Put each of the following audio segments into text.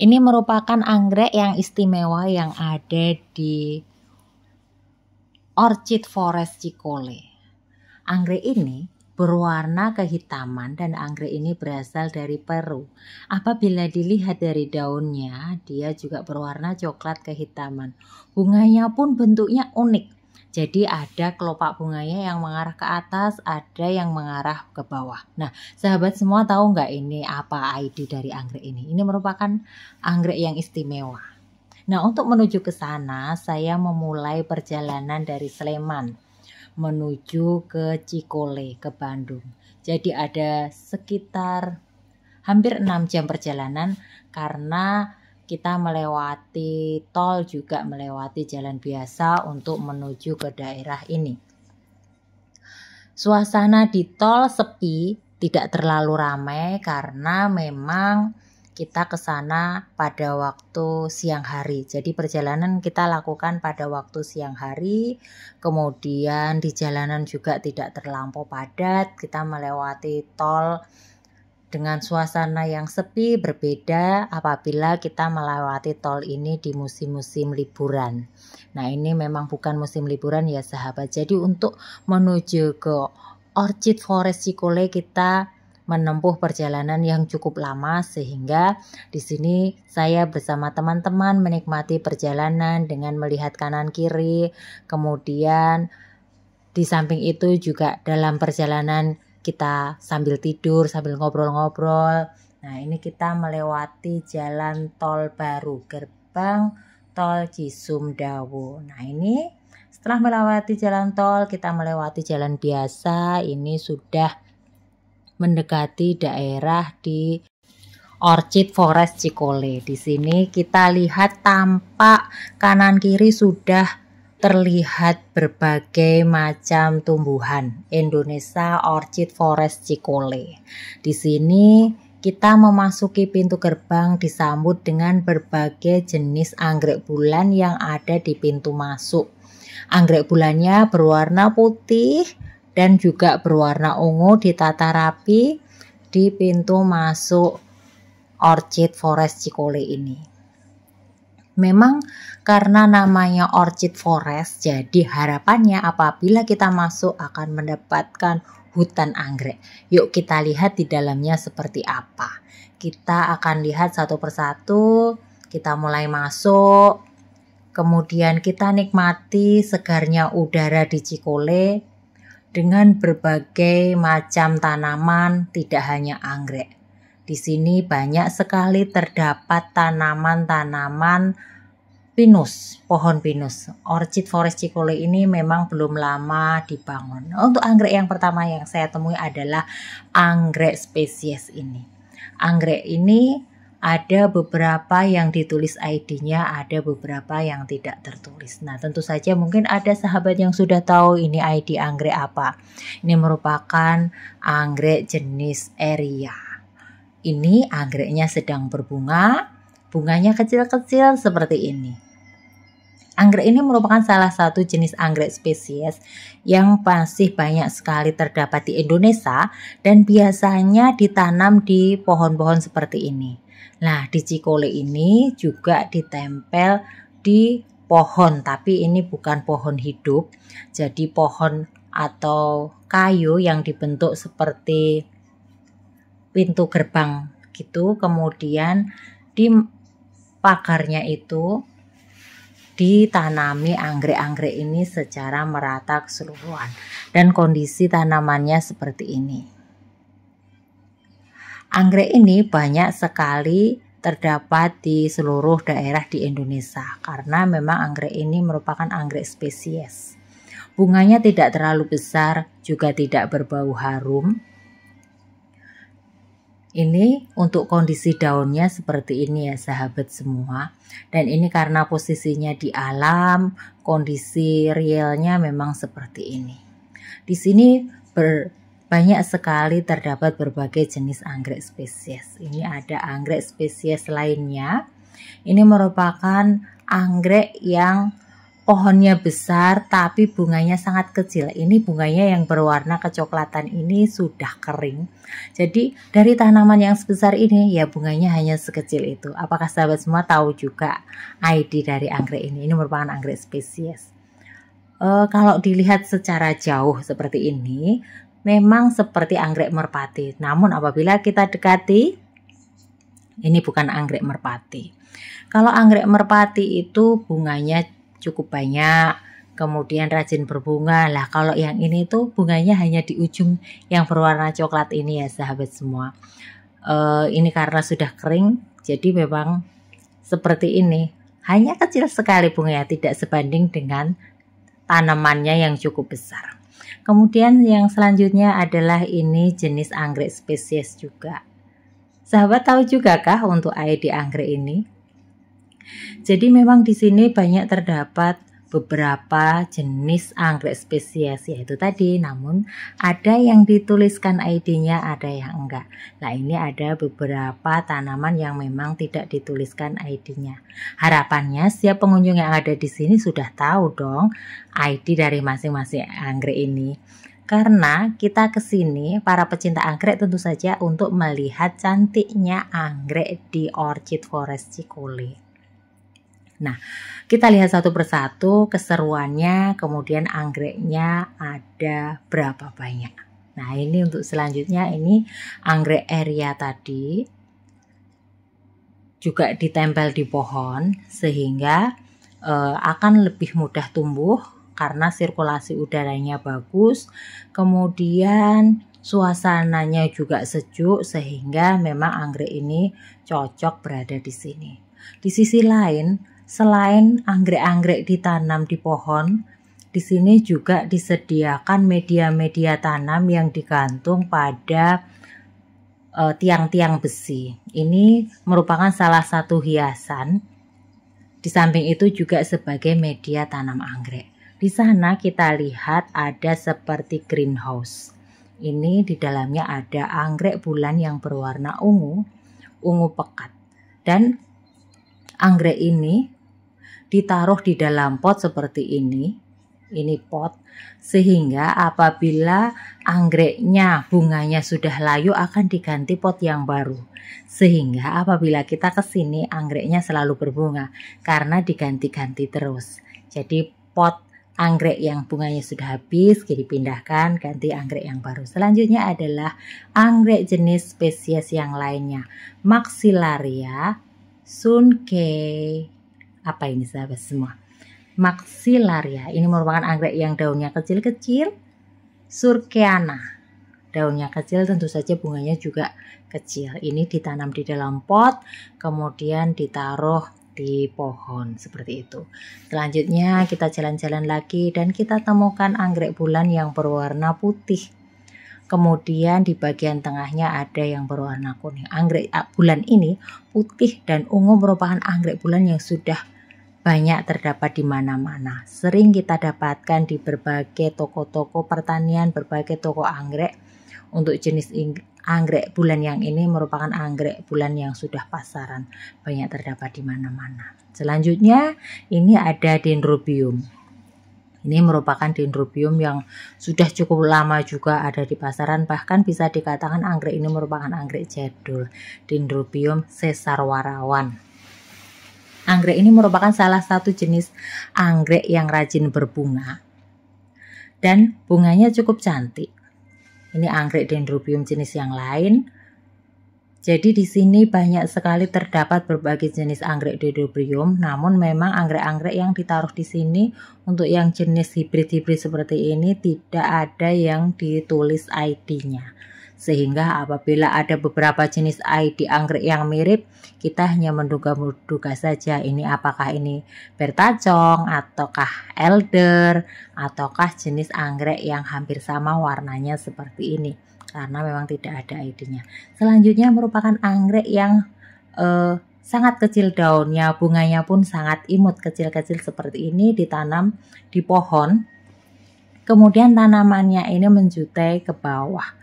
Ini merupakan anggrek yang istimewa yang ada di Orchid Forest Cikole. Anggrek ini berwarna kehitaman dan anggrek ini berasal dari Peru. Apabila dilihat dari daunnya, dia juga berwarna coklat kehitaman. Bunganya pun bentuknya unik. Jadi ada kelopak bunganya yang mengarah ke atas, ada yang mengarah ke bawah. Nah, sahabat semua tahu nggak ini apa ID dari anggrek ini? Ini merupakan anggrek yang istimewa. Nah, untuk menuju ke sana, saya memulai perjalanan dari Sleman menuju ke Cikole, ke Bandung. Jadi ada sekitar hampir 6 jam perjalanan karena kita melewati tol juga melewati jalan biasa untuk menuju ke daerah ini. Suasana di tol sepi, tidak terlalu ramai karena memang kita ke sana pada waktu siang hari. Jadi perjalanan kita lakukan pada waktu siang hari. Kemudian di jalanan juga tidak terlampau padat. Kita melewati tol dengan suasana yang sepi, berbeda apabila kita melewati tol ini di musim-musim liburan. Nah, ini memang bukan musim liburan ya sahabat. Jadi untuk menuju ke Orchid Forest Cikole kita menempuh perjalanan yang cukup lama, sehingga di sini saya bersama teman-teman menikmati perjalanan dengan melihat kanan kiri. Kemudian di samping itu juga dalam perjalanan kita sambil tidur, sambil ngobrol-ngobrol. Nah, ini kita melewati jalan tol baru, gerbang tol Cisumdawu. Nah, ini setelah melewati jalan tol, kita melewati jalan biasa. Ini sudah mendekati daerah di Orchid Forest Cikole. Di sini kita lihat tampak kanan kiri sudah terlihat berbagai macam tumbuhan Indonesia Orchid Forest Cikole. Di sini kita memasuki pintu gerbang disambut dengan berbagai jenis anggrek bulan yang ada di pintu masuk. Anggrek bulannya berwarna putih dan juga berwarna ungu ditata rapi di pintu masuk Orchid Forest Cikole ini. Memang karena namanya Orchid Forest, jadi harapannya apabila kita masuk akan mendapatkan hutan anggrek. Yuk kita lihat di dalamnya seperti apa. Kita akan lihat satu persatu, kita mulai masuk. Kemudian kita nikmati segarnya udara di Cikole dengan berbagai macam tanaman, tidak hanya anggrek. Di sini banyak sekali terdapat tanaman-tanaman pinus, pohon pinus. Orchid Forest Cikole ini memang belum lama dibangun. Untuk anggrek yang pertama yang saya temui adalah anggrek spesies ini. Anggrek ini ada beberapa yang ditulis ID-nya, ada beberapa yang tidak tertulis. Nah, tentu saja mungkin ada sahabat yang sudah tahu ini ID anggrek apa. Ini merupakan anggrek jenis Eria. Ini anggreknya sedang berbunga, bunganya kecil-kecil seperti ini. Anggrek ini merupakan salah satu jenis anggrek spesies yang masih banyak sekali terdapat di Indonesia dan biasanya ditanam di pohon-pohon seperti ini. Nah, di Cikole ini juga ditempel di pohon, tapi ini bukan pohon hidup, jadi pohon atau kayu yang dibentuk seperti pintu gerbang gitu. Kemudian di pagarnya itu ditanami anggrek-anggrek ini secara merata keseluruhan dan kondisi tanamannya seperti ini. Anggrek ini banyak sekali terdapat di seluruh daerah di Indonesia karena memang anggrek ini merupakan anggrek spesies. Bunganya tidak terlalu besar, juga tidak berbau harum. Ini untuk kondisi daunnya seperti ini ya sahabat semua. Dan ini karena posisinya di alam, kondisi realnya memang seperti ini. Di sini banyak sekali terdapat berbagai jenis anggrek spesies. Ini ada anggrek spesies lainnya. Ini merupakan anggrek yang pohonnya besar tapi bunganya sangat kecil. Ini bunganya yang berwarna kecoklatan ini sudah kering. Jadi dari tanaman yang sebesar ini ya bunganya hanya sekecil itu. Apakah sahabat semua tahu juga ID dari anggrek ini? Ini merupakan anggrek spesies. Kalau dilihat secara jauh seperti ini, memang seperti anggrek merpati. Namun apabila kita dekati, ini bukan anggrek merpati. Kalau anggrek merpati itu bunganya cukup banyak, kemudian rajin berbunga. Lah kalau yang ini tuh bunganya hanya di ujung yang berwarna coklat ini ya sahabat semua. Ini karena sudah kering, jadi memang seperti ini. Hanya kecil sekali bunganya, tidak sebanding dengan tanamannya yang cukup besar. Kemudian yang selanjutnya adalah ini jenis anggrek spesies juga. Sahabat tahu juga kah untuk ID anggrek ini? Jadi memang di sini banyak terdapat beberapa jenis anggrek spesies yaitu tadi, namun ada yang dituliskan ID-nya, ada yang enggak. Nah, ini ada beberapa tanaman yang memang tidak dituliskan ID-nya. Harapannya setiap pengunjung yang ada di sini sudah tahu dong ID dari masing-masing anggrek ini. Karena kita ke sini para pecinta anggrek tentu saja untuk melihat cantiknya anggrek di Orchid Forest Cikole. Nah, kita lihat satu persatu keseruannya, kemudian anggreknya ada berapa banyak. Nah, ini untuk selanjutnya ini anggrek Eria tadi juga ditempel di pohon sehingga akan lebih mudah tumbuh karena sirkulasi udaranya bagus. Kemudian suasananya juga sejuk sehingga memang anggrek ini cocok berada di sini. Di sisi lain, selain anggrek-anggrek ditanam di pohon, di sini juga disediakan media-media tanam yang digantung pada tiang-tiang besi. Ini merupakan salah satu hiasan. Di samping itu juga sebagai media tanam anggrek. Di sana kita lihat ada seperti greenhouse. Ini di dalamnya ada anggrek bulan yang berwarna ungu pekat. Dan anggrek ini ditaruh di dalam pot seperti ini pot, sehingga apabila anggreknya bunganya sudah layu akan diganti pot yang baru, sehingga apabila kita ke sini anggreknya selalu berbunga karena diganti-ganti terus. Jadi pot anggrek yang bunganya sudah habis dipindahkan ganti anggrek yang baru. Selanjutnya adalah anggrek jenis spesies yang lainnya, Maxillaria Sunkei. Apa ini sahabat semua? Maxillaria ini merupakan anggrek yang daunnya kecil-kecil. Surkeana, daunnya kecil, tentu saja bunganya juga kecil. Ini ditanam di dalam pot, kemudian ditaruh di pohon seperti itu. Selanjutnya kita jalan-jalan lagi dan kita temukan anggrek bulan yang berwarna putih. Kemudian di bagian tengahnya ada yang berwarna kuning. Anggrek bulan ini putih dan ungu merupakan anggrek bulan yang sudah banyak terdapat di mana-mana. Sering kita dapatkan di berbagai toko-toko pertanian, berbagai toko anggrek. Untuk jenis anggrek bulan yang ini merupakan anggrek bulan yang sudah pasaran, banyak terdapat di mana-mana. Selanjutnya ini ada Dendrobium. Ini merupakan Dendrobium yang sudah cukup lama juga ada di pasaran, bahkan bisa dikatakan anggrek ini merupakan anggrek jadul, Dendrobium caesarwarawan. Anggrek ini merupakan salah satu jenis anggrek yang rajin berbunga dan bunganya cukup cantik. Ini anggrek Dendrobium jenis yang lain. Jadi di sini banyak sekali terdapat berbagai jenis anggrek Dendrobium, namun memang anggrek-anggrek yang ditaruh di sini untuk yang jenis hibrid-hibrid seperti ini tidak ada yang ditulis ID-nya. Sehingga apabila ada beberapa jenis ID anggrek yang mirip, kita hanya menduga-duga saja ini apakah ini Bertacong, ataukah Elder, ataukah jenis anggrek yang hampir sama warnanya seperti ini. Karena memang tidak ada ID-nya. Selanjutnya merupakan anggrek yang sangat kecil daunnya, bunganya pun sangat imut, kecil-kecil seperti ini, ditanam di pohon. Kemudian tanamannya ini menjutai ke bawah.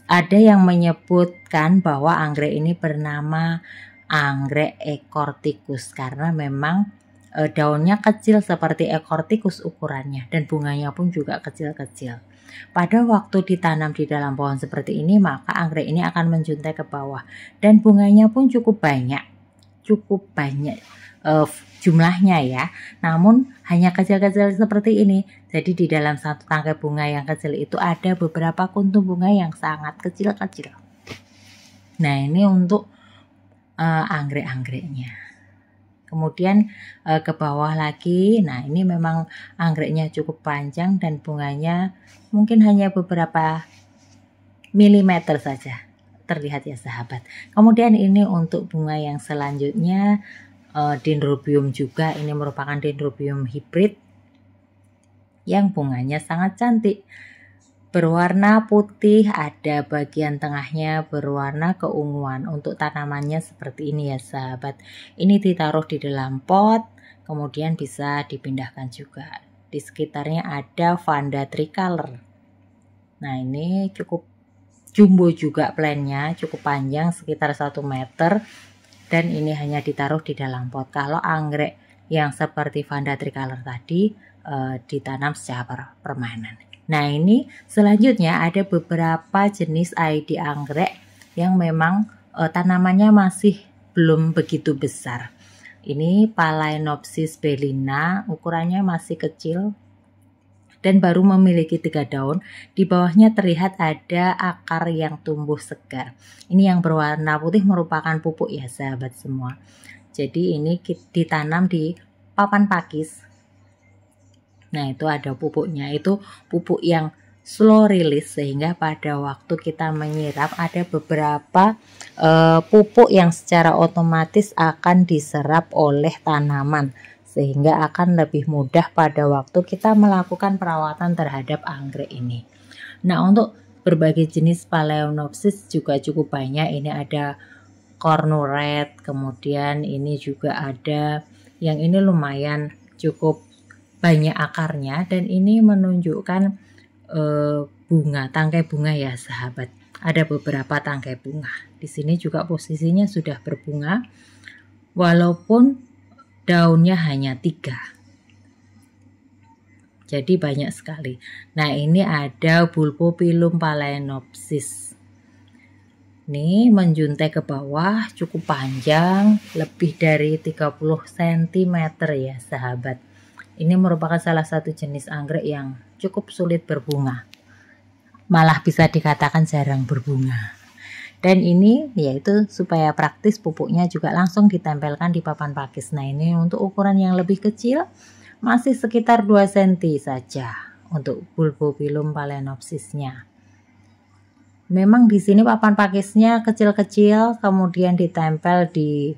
Ada yang menyebutkan bahwa anggrek ini bernama anggrek ekor tikus karena memang daunnya kecil seperti ekor tikus ukurannya dan bunganya pun juga kecil-kecil. Pada waktu ditanam di dalam pohon seperti ini, maka anggrek ini akan menjuntai ke bawah dan bunganya pun cukup banyak jumlahnya ya. Namun hanya kecil-kecil seperti ini. Jadi di dalam satu tangkai bunga yang kecil itu ada beberapa kuntum bunga yang sangat kecil-kecil. Nah, ini untuk anggrek-anggreknya. Kemudian ke bawah lagi, nah ini memang anggreknya cukup panjang dan bunganya mungkin hanya beberapa milimeter saja terlihat ya sahabat. Kemudian ini untuk bunga yang selanjutnya, dendrobium juga. Ini merupakan dendrobium hibrid yang bunganya sangat cantik. Berwarna putih, ada bagian tengahnya berwarna keunguan. Untuk tanamannya seperti ini ya sahabat. Ini ditaruh di dalam pot, kemudian bisa dipindahkan juga. Di sekitarnya ada Vanda tricolor. Nah, ini cukup jumbo juga plannya, cukup panjang sekitar 1 meter. Dan ini hanya ditaruh di dalam pot. Kalau anggrek yang seperti Vanda tricolor tadi ditanam secara permanen. Nah, ini selanjutnya ada beberapa jenis ID anggrek yang memang tanamannya masih belum begitu besar. Ini Phalaenopsis bellina, ukurannya masih kecil dan baru memiliki 3 daun. Di bawahnya terlihat ada akar yang tumbuh segar. Ini yang berwarna putih merupakan pupuk ya sahabat semua. Jadi ini ditanam di papan pakis. Nah, itu ada pupuknya, itu pupuk yang slow release sehingga pada waktu kita menyirap ada beberapa pupuk yang secara otomatis akan diserap oleh tanaman sehingga akan lebih mudah pada waktu kita melakukan perawatan terhadap anggrek ini. Nah, untuk berbagai jenis Phalaenopsis juga cukup banyak. Ini ada cornuret, kemudian ini juga ada yang ini lumayan cukup banyak akarnya dan ini menunjukkan bunga, tangkai bunga ya sahabat. Ada beberapa tangkai bunga. Di sini juga posisinya sudah berbunga walaupun daunnya hanya 3. Jadi banyak sekali. Nah, ini ada Bulbopilum Phalaenopsis. Ini menjuntai ke bawah, cukup panjang, lebih dari 30 cm ya sahabat. Ini merupakan salah satu jenis anggrek yang cukup sulit berbunga. Malah bisa dikatakan jarang berbunga. Dan ini yaitu supaya praktis pupuknya juga langsung ditempelkan di papan pakis. Nah, ini untuk ukuran yang lebih kecil masih sekitar 2 cm saja untuk Bulbopilum Phalaenopsisnya. Memang di sini papan pakisnya kecil-kecil, kemudian ditempel di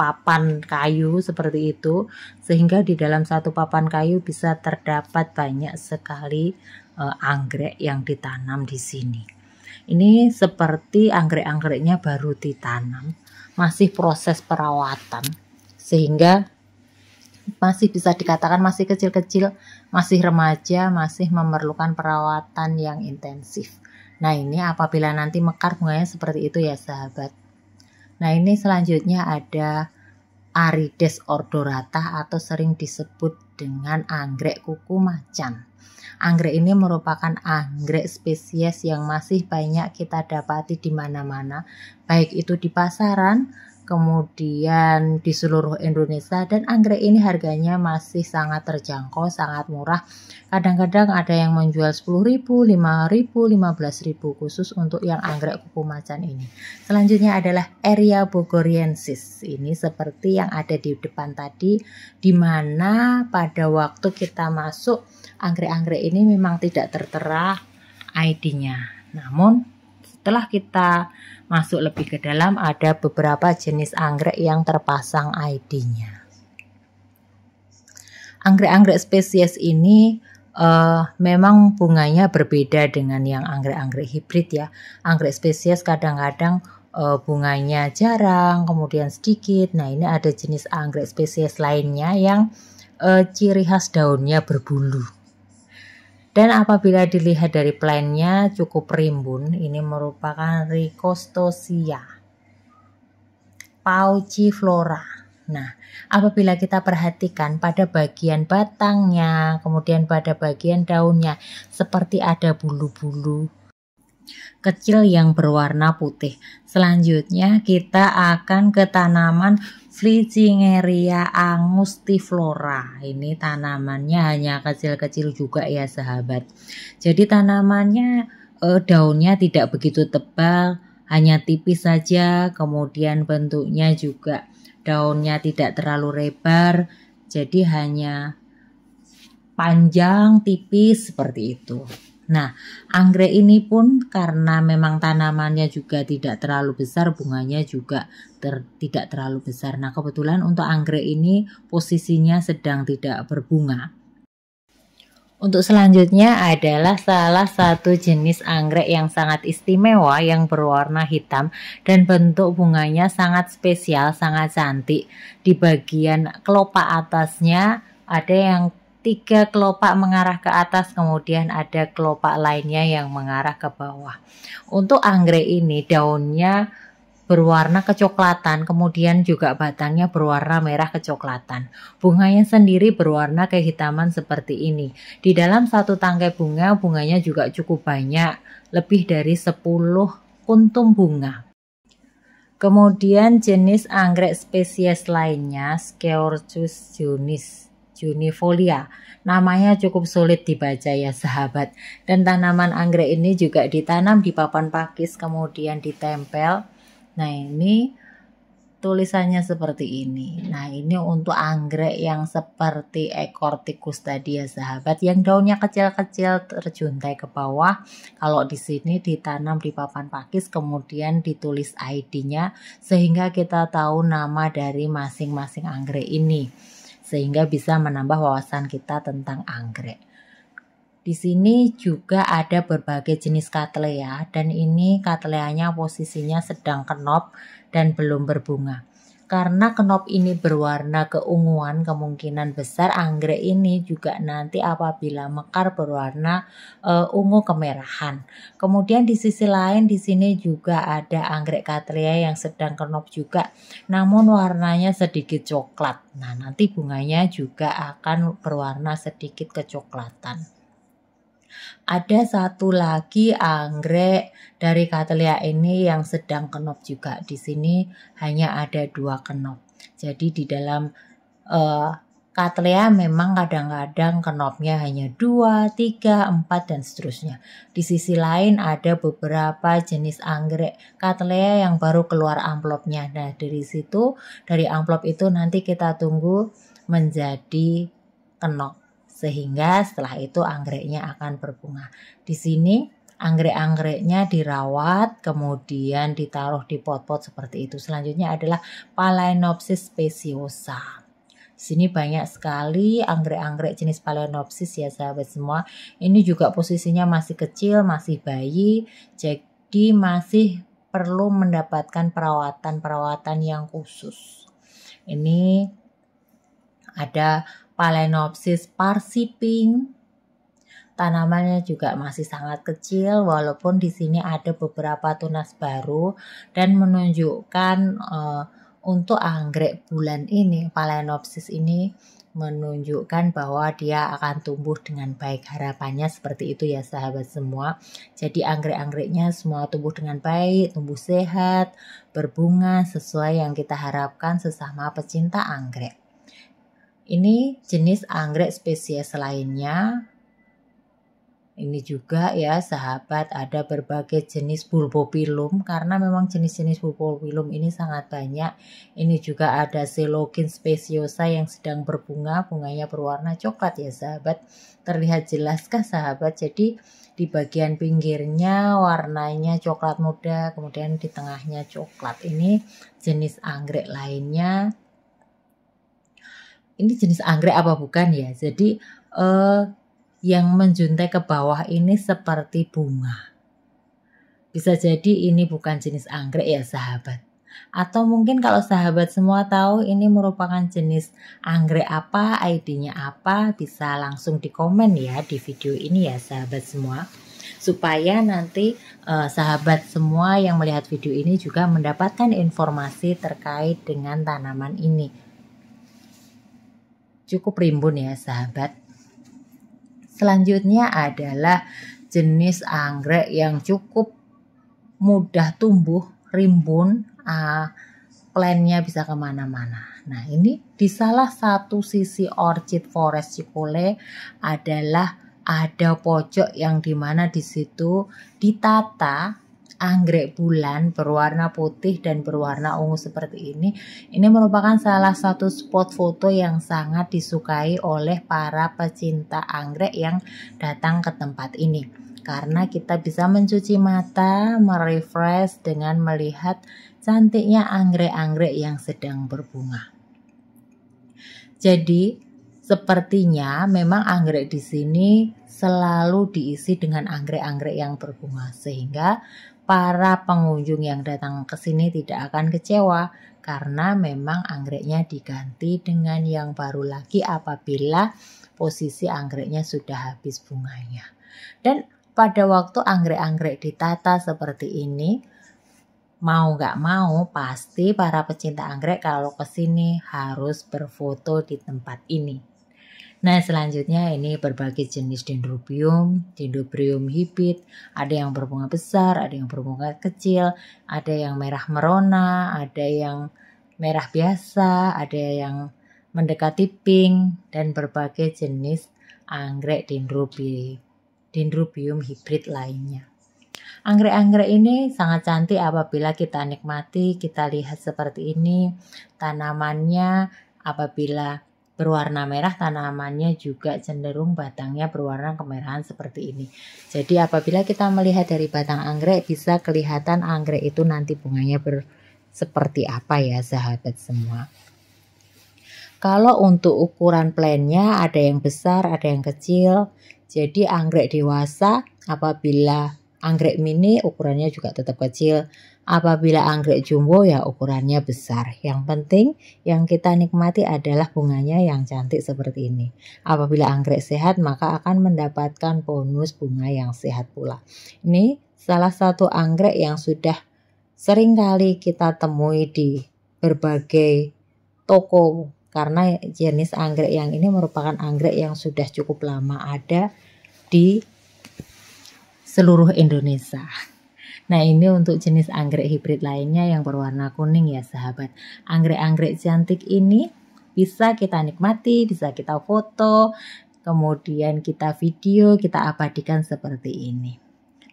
papan kayu seperti itu sehingga di dalam satu papan kayu bisa terdapat banyak sekali anggrek yang ditanam di sini. Ini seperti anggrek-anggreknya baru ditanam, masih proses perawatan sehingga masih bisa dikatakan masih kecil-kecil, masih remaja, masih memerlukan perawatan yang intensif. Nah, ini apabila nanti mekar bunganya seperti itu ya sahabat. Nah, ini selanjutnya ada Arides odorata atau sering disebut dengan anggrek kuku macan. Anggrek ini merupakan anggrek spesies yang masih banyak kita dapati di mana-mana, baik itu di pasaran, kemudian di seluruh Indonesia, dan anggrek ini harganya masih sangat terjangkau, sangat murah. Kadang-kadang ada yang menjual 10.000, 5.000, 15.000 khusus untuk yang anggrek kuku macan ini. Selanjutnya adalah Eria bogoriensis. Ini seperti yang ada di depan tadi, di mana pada waktu kita masuk anggrek-anggrek ini memang tidak tertera ID-nya. Namun setelah kita masuk lebih ke dalam ada beberapa jenis anggrek yang terpasang ID-nya. Anggrek-anggrek spesies ini memang bunganya berbeda dengan yang anggrek-anggrek hibrid ya. Anggrek spesies kadang-kadang bunganya jarang, kemudian sedikit. Nah, ini ada jenis anggrek spesies lainnya yang ciri khas daunnya berbulu. Dan apabila dilihat dari plannya cukup rimbun, ini merupakan Rhicostosia pauciflora. Nah, apabila kita perhatikan pada bagian batangnya, kemudian pada bagian daunnya, seperti ada bulu-bulu kecil yang berwarna putih. Selanjutnya kita akan ke tanaman Frigingeria angustiflora. Ini tanamannya hanya kecil-kecil juga ya sahabat. Jadi tanamannya daunnya tidak begitu tebal, hanya tipis saja. Kemudian bentuknya juga daunnya tidak terlalu lebar, jadi hanya panjang, tipis seperti itu. Nah, anggrek ini pun karena memang tanamannya juga tidak terlalu besar, bunganya juga tidak terlalu besar. Nah, kebetulan untuk anggrek ini posisinya sedang tidak berbunga. Untuk selanjutnya adalah salah satu jenis anggrek yang sangat istimewa yang berwarna hitam dan bentuk bunganya sangat spesial, sangat cantik. Di bagian kelopak atasnya ada yang 3 kelopak mengarah ke atas, kemudian ada kelopak lainnya yang mengarah ke bawah. Untuk anggrek ini daunnya berwarna kecoklatan, kemudian juga batangnya berwarna merah kecoklatan. Bunganya sendiri berwarna kehitaman seperti ini. Di dalam satu tangkai bunga, bunganya juga cukup banyak, lebih dari 10 kuntum bunga. Kemudian jenis anggrek spesies lainnya, Sceurchus junifolia. Namanya cukup sulit dibaca ya sahabat. Dan tanaman anggrek ini juga ditanam di papan pakis, kemudian ditempel. Nah, ini tulisannya seperti ini. Nah, ini untuk anggrek yang seperti ekor tikus tadi ya sahabat, yang daunnya kecil-kecil terjuntai ke bawah. Kalau di sini ditanam di papan pakis, kemudian ditulis ID-nya sehingga kita tahu nama dari masing-masing anggrek ini, sehingga bisa menambah wawasan kita tentang anggrek. Di sini juga ada berbagai jenis Cattleya, dan ini Cattleya-nya posisinya sedang kenop dan belum berbunga. Karena kenop ini berwarna keunguan, kemungkinan besar anggrek ini juga nanti apabila mekar berwarna ungu kemerahan. Kemudian di sisi lain di sini juga ada anggrek Cattleya yang sedang kenop juga, namun warnanya sedikit coklat. Nah, nanti bunganya juga akan berwarna sedikit kecoklatan. Ada satu lagi anggrek dari Cattleya ini yang sedang kenop juga. Di sini hanya ada 2 kenop. Jadi di dalam Cattleya memang kadang-kadang kenopnya hanya 2, 3, 4 dan seterusnya. Di sisi lain ada beberapa jenis anggrek Cattleya yang baru keluar amplopnya. Nah, dari amplop itu nanti kita tunggu menjadi kenop, sehingga setelah itu anggreknya akan berbunga. Di sini anggrek-anggreknya dirawat, kemudian ditaruh di pot-pot seperti itu. Selanjutnya adalah Phalaenopsis speciosa. Di sini banyak sekali anggrek-anggrek jenis Phalaenopsis ya sahabat semua. Ini juga posisinya masih kecil, masih bayi, jadi masih perlu mendapatkan perawatan yang khusus. Ini ada Phalaenopsis parsiping. Tanamannya juga masih sangat kecil, walaupun di sini ada beberapa tunas baru dan menunjukkan untuk anggrek bulan ini, Phalaenopsis ini menunjukkan bahwa dia akan tumbuh dengan baik. Harapannya seperti itu ya sahabat semua. Jadi anggrek-anggreknya semua tumbuh dengan baik, tumbuh sehat, berbunga sesuai yang kita harapkan sesama pecinta anggrek. Ini jenis anggrek spesies lainnya. Ini juga ya sahabat, ada berbagai jenis Bulbopilum, karena memang jenis-jenis Bulbopilum ini sangat banyak. Ini juga ada Coelogin speciosa yang sedang berbunga, bunganya berwarna coklat ya sahabat. Terlihat jelaskah sahabat? Jadi di bagian pinggirnya warnanya coklat muda, kemudian di tengahnya coklat. Ini jenis anggrek lainnya. Ini jenis anggrek apa bukan ya? Jadi yang menjuntai ke bawah ini seperti bunga. Bisa jadi ini bukan jenis anggrek ya sahabat. Atau mungkin kalau sahabat semua tahu ini merupakan jenis anggrek apa, ID-nya apa, bisa langsung di komen ya di video ini ya sahabat semua. Supaya nanti sahabat semua yang melihat video ini juga mendapatkan informasi terkait dengan tanaman ini. cukup rimbun ya sahabat. Selanjutnya adalah jenis anggrek yang cukup mudah tumbuh, rimbun, plannya bisa kemana-mana. Nah, ini di salah satu sisi Orchid Forest Cikole adalah ada pojok yang dimana di situ ditata anggrek bulan berwarna putih dan berwarna ungu seperti ini. Ini merupakan salah satu spot foto yang sangat disukai oleh para pecinta anggrek yang datang ke tempat ini. Karena kita bisa mencuci mata, merefresh dengan melihat cantiknya anggrek-anggrek yang sedang berbunga. Jadi, sepertinya memang anggrek di sini selalu diisi dengan anggrek-anggrek yang berbunga, sehingga para pengunjung yang datang ke sini tidak akan kecewa karena memang anggreknya diganti dengan yang baru lagi apabila posisi anggreknya sudah habis bunganya. Dan pada waktu anggrek-anggrek ditata seperti ini, mau gak mau pasti para pecinta anggrek kalau kesini harus berfoto di tempat ini. Nah, selanjutnya ini berbagai jenis dendrobium hibrid, ada yang berbunga besar, ada yang berbunga kecil, ada yang merah merona, ada yang merah biasa, ada yang mendekati pink, dan berbagai jenis anggrek dendrobium hibrid lainnya. Anggrek-anggrek ini sangat cantik apabila kita nikmati, kita lihat seperti ini. Tanamannya apabila berwarna merah, tanamannya juga cenderung batangnya berwarna kemerahan seperti ini. Jadi apabila kita melihat dari batang anggrek, bisa kelihatan anggrek itu nanti bunganya seperti apa ya sahabat semua. Kalau untuk ukuran plannya ada yang besar, ada yang kecil. Jadi anggrek dewasa apabila anggrek mini ukurannya juga tetap kecil. Apabila anggrek jumbo ya ukurannya besar. Yang penting yang kita nikmati adalah bunganya yang cantik seperti ini. Apabila anggrek sehat maka akan mendapatkan bonus bunga yang sehat pula. Ini salah satu anggrek yang sudah sering kali kita temui di berbagai toko. Karena jenis anggrek yang ini merupakan anggrek yang sudah cukup lama ada di seluruh Indonesia. Nah, ini untuk jenis anggrek hibrid lainnya yang berwarna kuning ya sahabat. Anggrek-anggrek cantik ini bisa kita nikmati, bisa kita foto, kemudian kita video, kita abadikan seperti ini.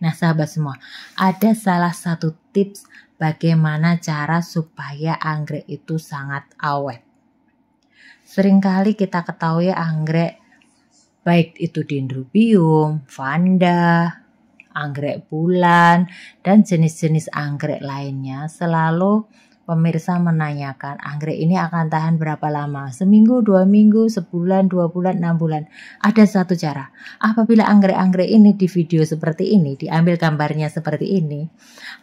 Nah sahabat semua, ada salah satu tips bagaimana cara supaya anggrek itu sangat awet. Seringkali kita ketahui anggrek baik itu dendrobium, vanda, anggrek bulan, dan jenis-jenis anggrek lainnya selalu pemirsa menanyakan anggrek ini akan tahan berapa lama, seminggu, 2 minggu, sebulan, 2 bulan, 6 bulan. Ada satu cara, apabila anggrek-anggrek ini di video seperti ini, diambil gambarnya seperti ini,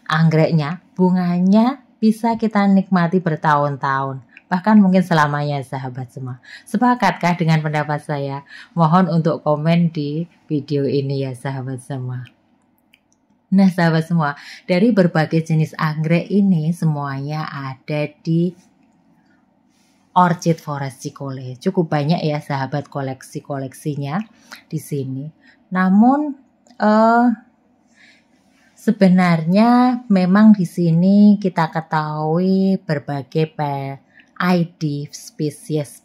anggreknya, bunganya bisa kita nikmati bertahun-tahun. Bahkan mungkin selamanya sahabat semua. Sepakatkah dengan pendapat saya? Mohon untuk komen di video ini ya sahabat semua. Nah sahabat semua, dari berbagai jenis anggrek ini semuanya ada di Orchid Forest Cikole. Cukup banyak ya sahabat koleksi-koleksinya di sini. Namun sebenarnya memang di sini kita ketahui berbagai ID spesies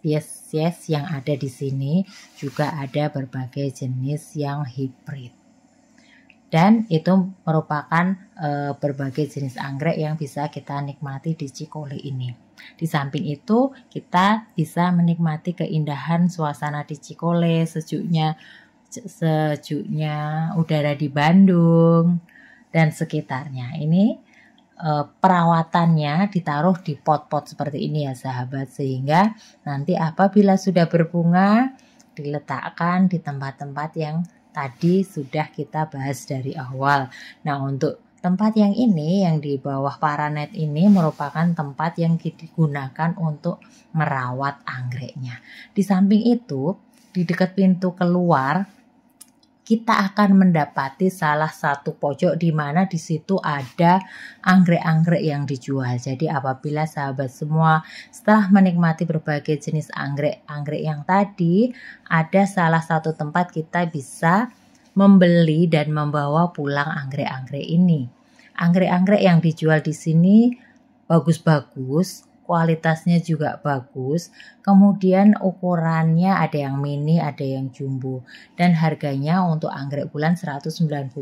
yang ada di sini, juga ada berbagai jenis yang hibrid. Dan itu merupakan berbagai jenis anggrek yang bisa kita nikmati di Cikole ini. Di samping itu kita bisa menikmati keindahan suasana di Cikole, sejuknya udara di Bandung dan sekitarnya. Ini perawatannya ditaruh di pot-pot seperti ini ya sahabat, sehingga nanti apabila sudah berbunga diletakkan di tempat-tempat yang tadi sudah kita bahas dari awal. Nah untuk tempat yang ini, yang di bawah paranet ini merupakan tempat yang digunakan untuk merawat anggreknya. Di samping itu, di dekat pintu keluar kita akan mendapati salah satu pojok di mana di situ ada anggrek-anggrek yang dijual. Jadi apabila sahabat semua setelah menikmati berbagai jenis anggrek yang tadi, ada salah satu tempat kita bisa membeli dan membawa pulang anggrek-anggrek ini. Anggrek-anggrek yang dijual di sini bagus-bagus, kualitasnya juga bagus, kemudian ukurannya ada yang mini, ada yang jumbo, dan harganya untuk anggrek bulan 190.000.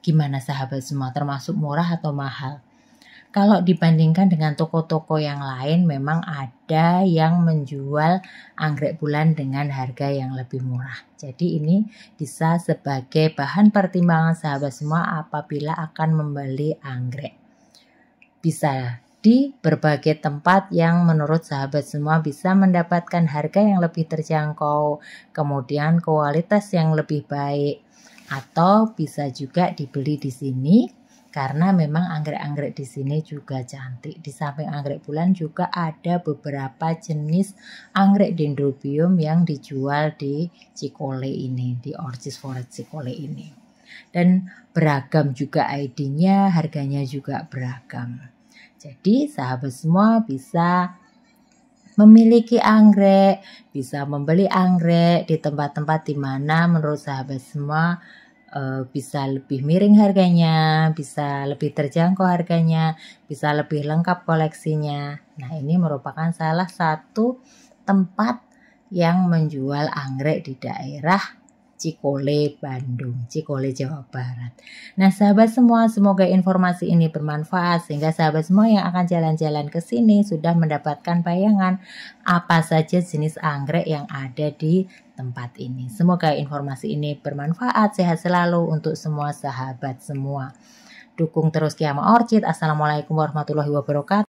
Gimana sahabat semua, termasuk murah atau mahal? Kalau dibandingkan dengan toko-toko yang lain, memang ada yang menjual anggrek bulan dengan harga yang lebih murah. Jadi ini bisa sebagai bahan pertimbangan sahabat semua apabila akan membeli anggrek. Bisa di berbagai tempat yang menurut sahabat semua bisa mendapatkan harga yang lebih terjangkau, kemudian kualitas yang lebih baik, atau bisa juga dibeli di sini karena memang anggrek-anggrek di sini juga cantik. Di samping anggrek bulan juga ada beberapa jenis anggrek dendrobium yang dijual di Cikole ini, di Orchis Forest Cikole ini. Dan beragam juga ID-nya, harganya juga beragam. Jadi sahabat semua bisa memiliki anggrek, bisa membeli anggrek di tempat-tempat di mana menurut sahabat semua bisa lebih miring harganya, bisa lebih terjangkau harganya, bisa lebih lengkap koleksinya. Nah, ini merupakan salah satu tempat yang menjual anggrek di daerah Cikole, Bandung, Cikole, Jawa Barat. Nah, sahabat semua, semoga informasi ini bermanfaat sehingga sahabat semua yang akan jalan-jalan ke sini sudah mendapatkan bayangan apa saja jenis anggrek yang ada di tempat ini. Semoga informasi ini bermanfaat, sehat selalu untuk semua sahabat semua. Dukung terus Kiamah Orchid. Assalamualaikum warahmatullahi wabarakatuh.